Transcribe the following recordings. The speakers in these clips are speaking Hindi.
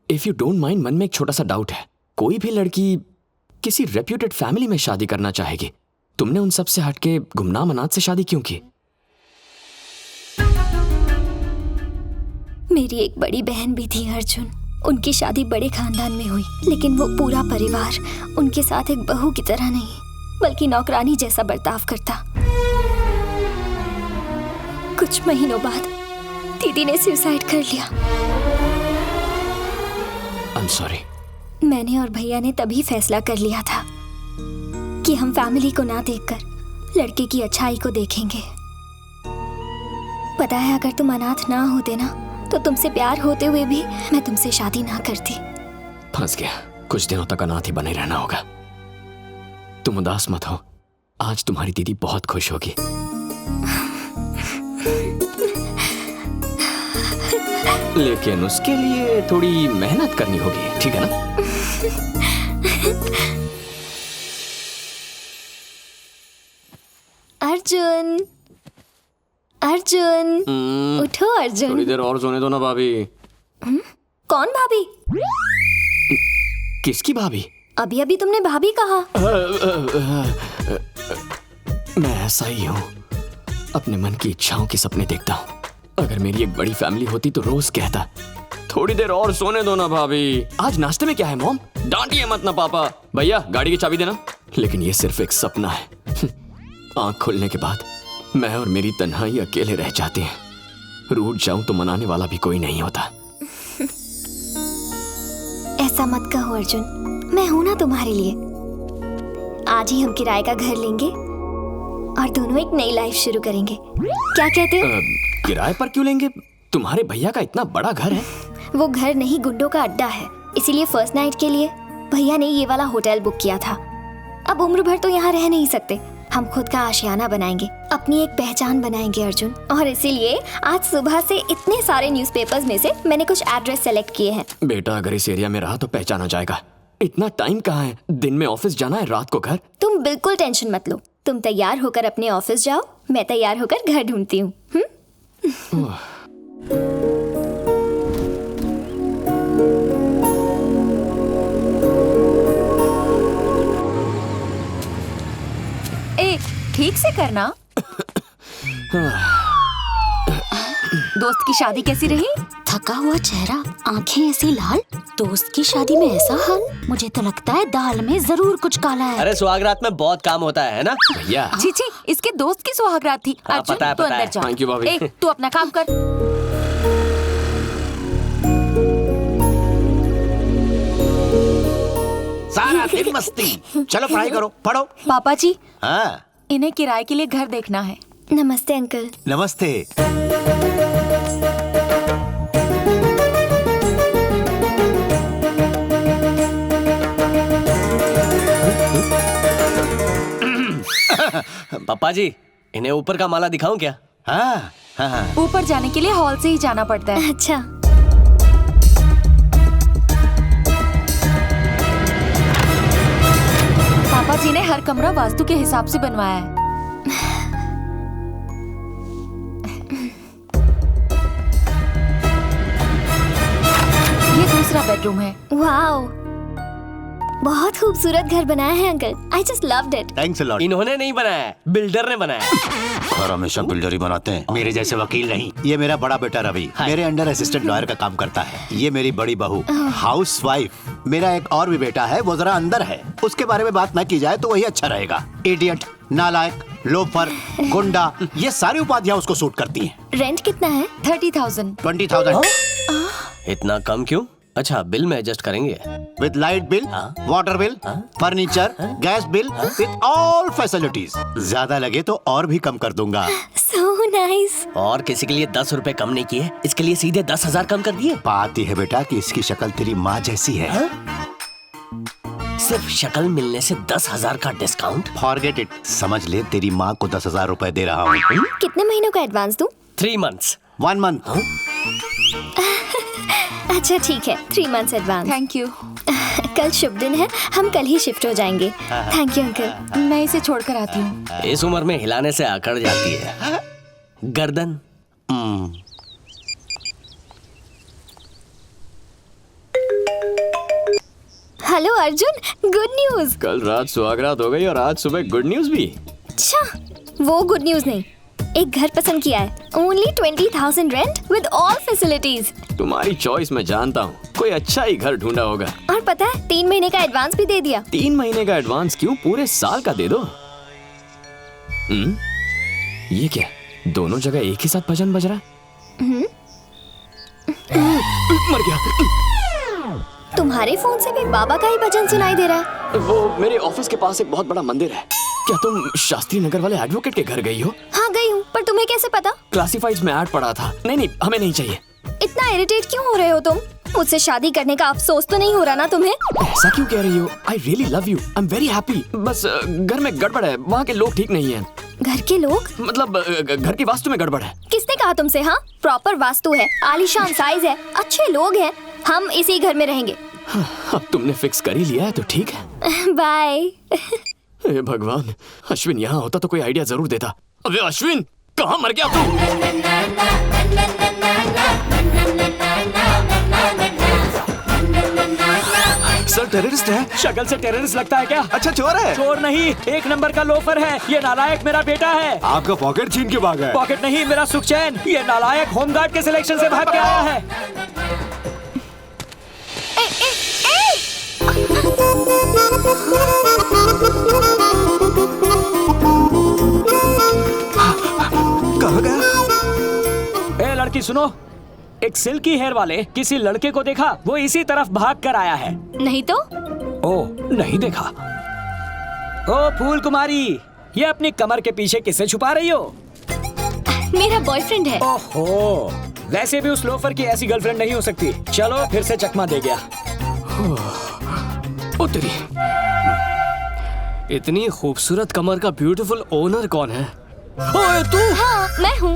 इफ यू डोंट माइंड, मन में एक छोटा सा डाउट है। कोई भी लड़की किसी रेप्यूटेड फैमिली में शादी करना चाहेगी, तुमने उन सब से हटके गुमनाम अनाथ से शादी क्यों की? मेरी एक बड़ी बहन भी थी अर्जुन। उनकी शादी बड़े खानदान में हुई, लेकिन वो पूरा परिवार उनके साथ एक बहू की तरह नहीं, बल्कि नौकरानी जैसा बर्ताव करता। कुछ महीनों बाद दीदी ने सुसाइड कर लिया। I am sorry. मैंने और भैया ने तभी फैसला कर लिया था कि हम फैमिली को ना देखकर लड़के की अच्छाई को देखेंगे। पता है, अगर तुम अनाथ ना होते ना, तो तुमसे प्यार होते हुए भी मैं तुमसे शादी ना करती। फंस गया। कुछ दिनों तक अनाथ ही बने रहना होगा। तुम उदास मत हो, आज तुम्हारी दीदी बहुत खुश होगी। लेकिन उसके लिए थोड़ी मेहनत करनी होगी, ठीक है ना? अर्जुन, अर्जुन, उठो अर्जुन। थोड़ी देर और सोने दो ना भाभी। कौन भाभी? किसकी भाभी? अभी अभी तुमने भाभी कहा। मैं ऐसा ही हूँ, अपने मन की इच्छाओं के सपने देखता हूँ। अगर मेरी एक बड़ी फैमिली होती तो रोज कहता, थोड़ी देर और सोने दो ना भाभी। आज नाश्ते में क्या है मॉम? डांटिए मत ना पापा। भैया गाड़ी की चाबी देना। लेकिन ये सिर्फ एक सपना है। आंख खोलने के बाद मैं और मेरी तन्हाई अकेले रह जाते हैं। रूठ जाऊं तो मनाने वाला भी कोई नहीं होता। ऐसा मत कहो अर्जुन, मैं हूं ना तुम्हारे लिए। आज ही हम किराए का घर लेंगे और दोनों एक नई लाइफ शुरू करेंगे। क्या कहते हो? किराए पर क्यों लेंगे? तुम्हारे भैया का इतना बड़ा घर है। वो घर नहीं, गुंडों का अड्डा है। इसीलिए फर्स्ट नाइट के लिए भैया ने ये वाला होटल बुक किया था। अब उम्र भर तो यहाँ रह नहीं सकते। हम खुद का आशियाना बनाएंगे, अपनी एक पहचान बनाएंगे अर्जुन। और इसीलिए आज सुबह से इतने सारे न्यूज़पेपर्स में से मैंने कुछ एड्रेस सेलेक्ट किए हैं। बेटा अगर इस एरिया में रहा तो पहचाना जाएगा। इतना टाइम कहाँ है? दिन में ऑफिस जाना है, रात को घर। तुम बिल्कुल टेंशन मत लो। तुम तैयार होकर अपने ऑफिस जाओ, मैं तैयार होकर घर ढूंढती हूँ। ठीक से करना। दोस्त की शादी कैसी रही? थका हुआ चेहरा, आंखें ऐसी लाल। दोस्त की शादी में ऐसा हाल? मुझे तो लगता है दाल में जरूर कुछ काला है। अरे सुहागरात में बहुत काम होता है ना भैया? जी, इसके दोस्त की सुहागरात थी। अर्जुन तू अंदर जा। थैंक यू भाभी। तू अपना काम कर। सारा दिन मस्ती। चलो पढ़ाई करो, पढ़ो। पापा जी, हाँ इन्हें किराए के लिए घर देखना है। नमस्ते अंकल। नमस्ते। पापा जी, इन्हें ऊपर का माला दिखाऊं क्या? हाँ हाँ। ऊपर जाने के लिए हॉल से ही जाना पड़ता है। अच्छा। पापा जी ने हर कमरा वास्तु के हिसाब से बनवाया है। ये दूसरा बेडरूम है। वाओ, बहुत खूबसूरत घर बनाया है uncle. I just loved it. Thanks a lot. इन्होंने नहीं बनाया, बिल्डर ने बनाया। घर हमेशा बिल्डर ही बनाते हैं, मेरे जैसे वकील नहीं। ये मेरा बड़ा बेटा रवि मेरे अंडर असिस्टेंट लॉयर का काम करता है। ये मेरी बड़ी बहू हाउस वाइफ। मेरा एक और भी बेटा है, वो जरा अंदर है। उसके बारे में बात न की जाए तो वही अच्छा रहेगा। इडियट, नालायक, लोफर, गुंडा, ये सारी उपाधियां उसको सूट करती हैं। रेंट कितना है? 30,000। 20,000। इतना कम क्यों? अच्छा, बिल में एडजस्ट करेंगे। With light bill, water bill, furniture, gas bill, with all facilities. ज्यादा लगे तो और भी कम कर दूंगा। So nice। और किसी के लिए 10 रुपए कम नहीं किए, इसके लिए सीधे 10,000 कम कर दिए। बात यह है बेटा कि इसकी शक्ल तेरी माँ जैसी है। सिर्फ शक्ल मिलने से 10,000 का डिस्काउंट? Forget it. समझ ले तेरी माँ को 10,000 रुपए दे रहा हूँ। कितने महीनों का एडवांस दूं? 3 months। 1 month। अच्छा ठीक है, 3 months एडवांस। Thank you. कल शुभ दिन है, हम कल ही शिफ्ट हो जाएंगे। Thank you uncle. मैं इसे छोड़कर आती हूँ। इस उम्र में हिलाने से अकड़ जाती है गर्दन। Hello Arjun, good news. कल रात सुहागरात हो गई और आज सुबह गुड न्यूज भी। अच्छा, वो गुड न्यूज नहीं, एक घर पसंद किया है। Only 20,000 rent with all facilities. तुम्हारी चॉइस मैं जानता हूँ, कोई अच्छा ही घर ढूंढा होगा। और पता है 3 महीने का एडवांस भी दे दिया। 3 महीने का एडवांस क्यों, पूरे साल का दे दो। ये क्या, दोनों जगह एक ही साथ भजन बज रहा है। मर गया। तुम्हारे फोन से भी बाबा का ही भजन सुनाई दे रहा है। वो मेरे ऑफिस के पास एक बहुत बड़ा मंदिर है। क्या तुम शास्त्री नगर वाले एडवोकेट के घर गई हो? हाँ गई हूँ, पर तुम्हें कैसे पता? क्लासिफाइड्स में ऐड पड़ा था। नहीं, हमें नहीं चाहिए। इतना इरिटेट क्यों हो रहे हो तुम? मुझसे शादी करने का अफसोस तो नहीं हो रहा ना तुम्हें? ऐसा क्यों कह रही हो? I really love you, I am very happy. बस घर में गड़बड़ है, वहाँ के लोग ठीक नहीं हैं। घर के लोग? मतलब घर की वास्तु में गड़बड़ है। किसने कहा तुमसे? हाँ, प्रॉपर वास्तु है, आलीशान साइज है, अच्छे लोग हैं। हम इसी घर में रहेंगे। अब तुमने फिक्स कर ही लिया है तो ठीक है। बाय। हे भगवान, अश्विन यहाँ होता तो कोई आइडिया जरूर देता। अबे अश्विन, कहाँ मर गया तू? सर टेररिस्ट है। शक्ल से टेररिस्ट लगता है क्या? अच्छा चोर है। चोर नहीं, 1 नंबर का लोफर है। ये नालायक मेरा बेटा है। आपका पॉकेट छीन के भागा है। पॉकेट नहीं, मेरा सुखचैन। ये नालायक होमगार्ड के सिलेक्शन से भाग के आया है। कहाँ गया? ए लड़की सुनो, एक सिल्की हेयर वाले किसी लड़के को देखा, वो इसी तरफ भाग कर आया है। नहीं तो? ओ, नहीं देखा। ओ फूल कुमारी, ये अपनी कमर के पीछे किसे छुपा रही हो? मेरा बॉयफ्रेंड है। ओहो, वैसे भी उस लोफर की ऐसी गर्लफ्रेंड नहीं हो सकती। चलो फिर से चकमा दे गया। उतरी। इतनी खूबसूरत कमर का ब्यूटीफुल ओनर कौन है? ओए तू? हाँ, मैं हूँ।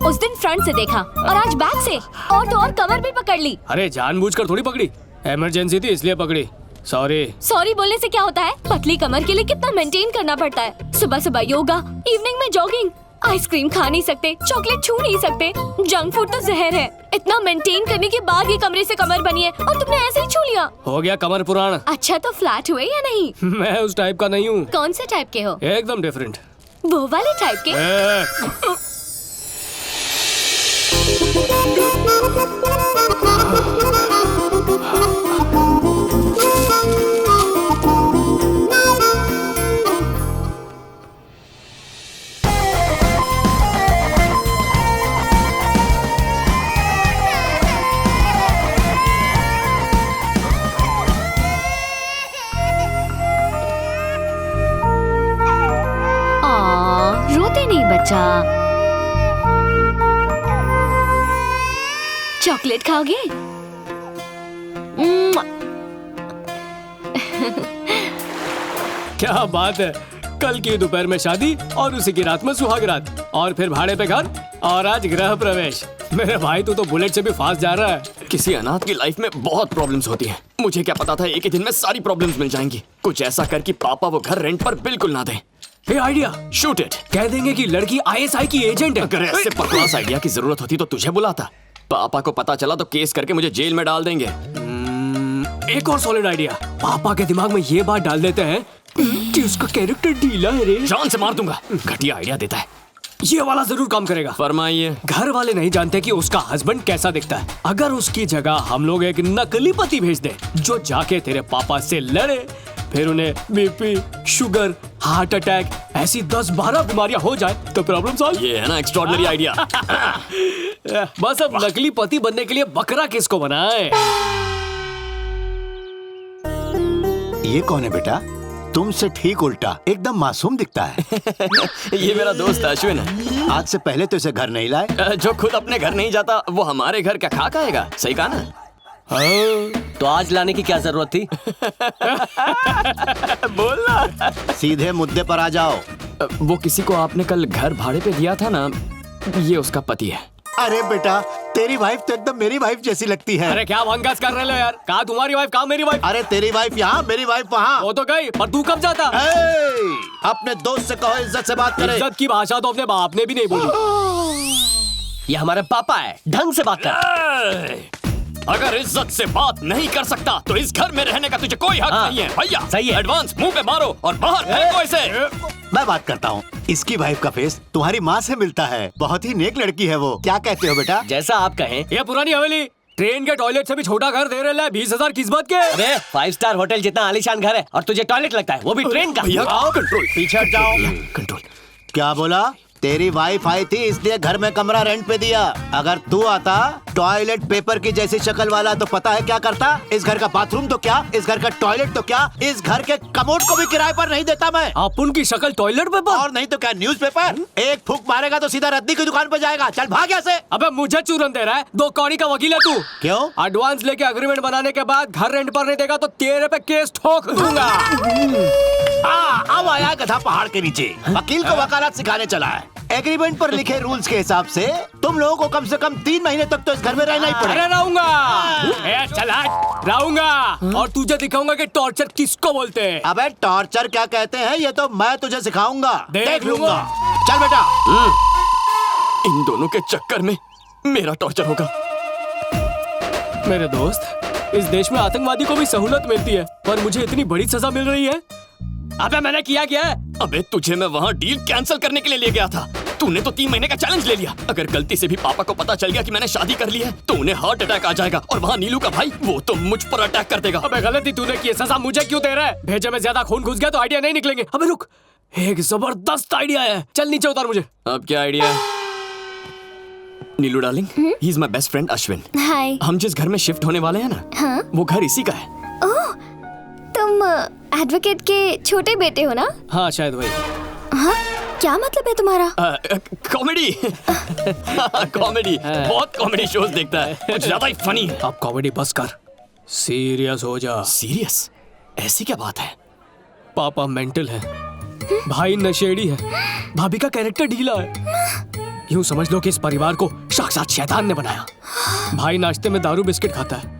उस दिन फ्रंट से देखा और आज बैक से, और तो और कमर भी पकड़ ली। अरे जानबूझकर थोड़ी पकड़ी, इमरजेंसी थी इसलिए पकड़ी। सॉरी बोलने से क्या होता है? पतली कमर के लिए कितना मेंटेन करना पड़ता है। सुबह सुबह योगा, इवनिंग में जॉगिंग, आइसक्रीम खा नहीं सकते, चॉकलेट छू नहीं सकते, जंक फूड तो जहर है। इतना मेंटेन करने के बाद ये कमरे से कमर बनी है और तुमने ऐसे ही छू लिया। हो गया कमर पुराण। अच्छा तो फ्लैट हुए या नहीं? मैं उस टाइप का नहीं हूँ। कौन से टाइप के हो? एकदम डिफरेंट। वो वाले टाइप के? रोते नहीं बच्चा। चॉकलेट खाओगे? क्या बात है, कल की दोपहर में शादी और उसी की रात में सुहागरात और फिर भाड़े पे घर और आज गृह प्रवेश। मेरे भाई तू तो बुलेट से भी फास्ट जा रहा है। किसी अनाथ की लाइफ में बहुत प्रॉब्लम्स होती हैं। मुझे क्या पता था एक ही दिन में सारी प्रॉब्लम्स मिल जाएंगी। कुछ ऐसा कर कि पापा वो घर रेंट पर बिल्कुल ना दें। ये आइडिया, शूट इट। कह देंगे कि लड़की ISI की एजेंट है। अगर ऐसे बकवास आइडिया की जरूरत होती तो तुझे बुलाता। पापा को पता चला तो केस करके मुझे जेल में डाल देंगे। एक और सॉलिड आइडिया, पापा के दिमाग में ये बात डाल देते हैं कि उसका कैरेक्टर ढीला है रे। जान से मार दूंगा। घटिया आइडिया देता है। ये वाला जरूर काम करेगा। फरमाइए। घर वाले नहीं जानते कि उसका हस्बैंड कैसा दिखता है। अगर उसकी जगह हम लोग एक नकली पति भेज दे जो जाके तेरे पापा से लड़े, फिर उन्हें BP, शुगर, हार्ट अटैक ऐसी 10-12 बीमारियां हो जाए तो प्रॉब्लम सॉल्व। ये है ना एक्स्ट्रॉर्डिनरी आइडिया। बस अब नकली पति बनने के लिए बकरा किसको बनाए? ये कौन है बेटा? तुमसे ठीक उल्टा, एकदम मासूम दिखता है। ये मेरा दोस्त अश्विन है। आज से पहले तो इसे घर नहीं लाए। जो खुद अपने घर नहीं जाता वो हमारे घर क्या खा खाएगा? सही कहा ना? तो आज लाने की क्या जरूरत थी? बोलना। सीधे मुद्दे पर आ जाओ। वो किसी को आपने कल घर भाड़े पे दिया था ना, ये उसका पति है। अरे बेटा, तेरी वाइफ तो एकदम मेरी वाइफ जैसी लगती है। अरे क्या भंगास कर रहे हो यार? कहा तुम्हारी वाइफ, कहा मेरी वाइफ? अरे तेरी वाइफ यहाँ, मेरी वाइफ वहाँ। वो तो गई, पर तू कब जाता? अपने दोस्त से कहो इज्जत से बात करे। इज्जत की भाषा तो अपने बाप ने भी नहीं बोली। ये हमारे पापा है, ढंग से बात कर। अगर इज्जत से बात नहीं कर सकता तो इस घर में रहने का तुझे कोई हक नहीं है भैया। सही है। एडवांस मुंह पे मारो और बाहर फेंको इसे। मैं बात करता हूँ। इसकी वाइफ का फेस तुम्हारी माँ से मिलता है। बहुत ही नेक लड़की है वो। क्या कहते हो बेटा? जैसा आप कहें। ये पुरानी हवेली ट्रेन के टॉयलेट से भी छोटा घर दे रहे हैं 20,000 किस बात के? अरे 5 स्टार होटल जितना आलीशान घर है और तुझे टॉयलेट लगता है, वो भी ट्रेन का। भैया कंट्रोल, पीछे हट जाओ। कंट्रोल। क्या बोला? तेरी वाइफ आई थी इसलिए घर में कमरा रेंट पे दिया। अगर तू आता टॉयलेट पेपर की जैसी शक्ल वाला तो पता है क्या करता? इस घर का बाथरूम तो क्या, इस घर का टॉयलेट तो क्या, इस घर के कमोड को भी किराए पर नहीं देता मैं। आप उनकी शक्ल टॉयलेट पेपर और नहीं तो क्या न्यूज़पेपर? एक फूंक मारेगा तो सीधा रद्दी की दुकान पर जाएगा। चल भाग यहाँ से। अबे मुझे चूरन दे रहा है, 2 कौड़ी का वकील है तू। क्यों? एडवांस लेके एग्रीमेंट बनाने के बाद घर रेंट पर नहीं देगा तो तेरे पे केस ठोक दूंगा। अब आया गधा पहाड़ के नीचे। वकील को वकालत सिखाने चला है। एग्रीमेंट पर लिखे रूल्स के हिसाब से तुम लोगों को कम से कम 3 महीने तक तो इस घर में रहना ही अरे पड़ेगा। रहूंगा, चला रहूंगा और तुझे दिखाऊंगा कि टॉर्चर किसको बोलते हैं। अबे टॉर्चर क्या कहते हैं ये तो मैं तुझे सिखाऊंगा। देख लूंगा। चल बेटा। इन दोनों के चक्कर में मेरा टॉर्चर होगा। मेरे दोस्त, इस देश में आतंकवादी को भी सहूलत मिलती है पर मुझे इतनी बड़ी सजा मिल रही है। अबे मैंने किया क्या है? अबे तुझे मैं वहाँ डील कैंसिल करने के लिए ले गया था। तूने तो 3 महीने का चैलेंज ले लिया। अगर गलती से भी पापा को पता चल गया कि मैंने शादी कर ली है तो उन्हें हार्ट अटैक आ जाएगा और वहाँ नीलू का भाई वो तो मुझ पर अटैक कर देगा। अबे गलती तूने की, सजा मुझे क्यों दे रहा है? भेजे में ज्यादा खून घुस गया तो आइडिया नहीं निकलेंगे। अबे रुक, एक जबरदस्त आइडिया है। चल नीचे उतार मुझे। अब क्या आइडिया है? Neelu darling, he is my best friend Ashwin. Hi. हम जिस घर में शिफ्ट होने वाले हैं ना, हाँ? वो घर इसी का है। ओह, तुम एडवोकेट के छोटे बेटे हो ना? हाँ शायद वही। हाँ? क्या मतलब है तुम्हारा? कॉमेडी। कॉमेडी, बहुत कॉमेडी शोज देखता है, कुछ ज्यादा ही फनी है। अब कॉमेडी बस कर, सीरियस हो जा। सीरियस? ऐसी क्या बात है? पापा मेंटल है, भाई नशेड़ी है, भाभी का कैरेक्टर ढीला है। यूं समझ लो कि इस परिवार को साक्षात शैतान ने बनाया। भाई नाश्ते में दारू बिस्किट खाता है,